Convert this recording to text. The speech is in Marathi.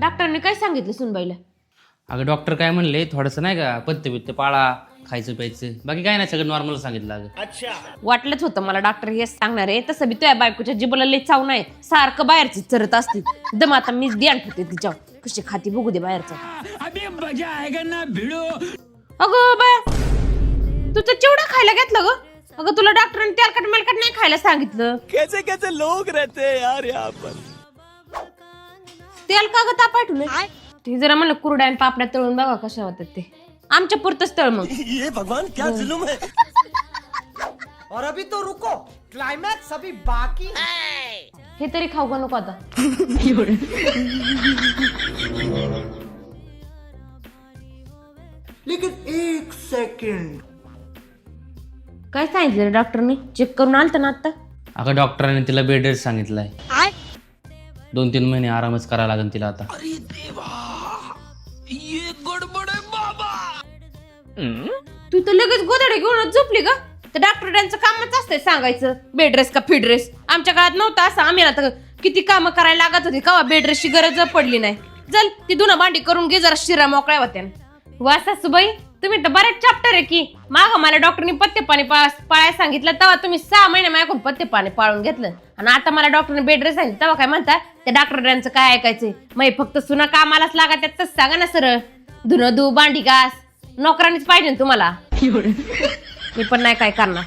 डॉक्टरने काय सांगितलं सुनबाईला? अगं डॉक्टर काय म्हणले, थोडंसं नाही का पथ्य बित्ते पाळा, खायचं प्यायचं, बाकी काय नाही, सगळं नॉर्मल सांगितलं. अगं वाटलंच होतं मला डॉक्टर हेच सांगणार आहे. तसं बी तुझ्या बायकोच्या जिबला लई चाव नाही, सारखं बाहेरची चरत असते. दम आता मीच ध्यान ठेवते तिच्यावर, कशी खाती बघू दे बाहेरचं. अगं बाय, तुझं चिवडा खायला घेतलं ग? अगं तुला डॉक्टरांनी तेलकट मेलकट नाही खायला सांगितलं? कैसे कैसे लोग रहते हैं यार यहाँ पर. तेल का ग तापायटून? ते जरा म्हणलं कुरड्या आणि पापड्या तळून बघा कशा होतात ते. आमच्या पुरतच तळ मग. ये भगवान क्या जुलुम है. और अभी तो रुको, क्लाइमैक्स अभी बाकी. हे तरी खाऊ का नको आता? लेकिन एक सेकंड, काय सांगितलं डॉक्टरने? चेक करून आलत ना आता? अगं डॉक्टरांनी तिला बेड रेस्ट सांगितलंय. 2-3 महिने आरामच करायला लागेल तिला आता. तू तर लगेच गोदडे घेऊनच झोपली का? तर डॉक्टरांचं कामच असतंय सांगायचं बेड रेस्ट का फिड रेस्ट. आमच्या काळात नव्हतं असं. आम्ही आता किती कामं करायला लागत होती, कवा बेड रेस्टची गरज पडली नाही. चल ती धुणं भांडी करून घे, जरा शिरा मोकळ्या होत्या. वा सासूबाई, तुम्ही तर बरेच चॅप्टर आहे की. मागं मला डॉक्टरनी पथ्य पाणी पाळायला सांगितलं, तेव्हा तुम्ही 6 महिने माझ्याकडून पथ्य पाणी पाळून घेतलं. आणि आता मला डॉक्टरने बेड रेस्ट सांगितलं, तेव्हा काय म्हणता? त्या डॉक्टरांचं काय ऐकायचंय? मग फक्त सुना कामालाच लागा, त्याच सांगा ना सरळ. धुणं धु, भांडी घास, नोकरांनीच पाहिजे तुम्हाला. मी पण नाही काय करणार.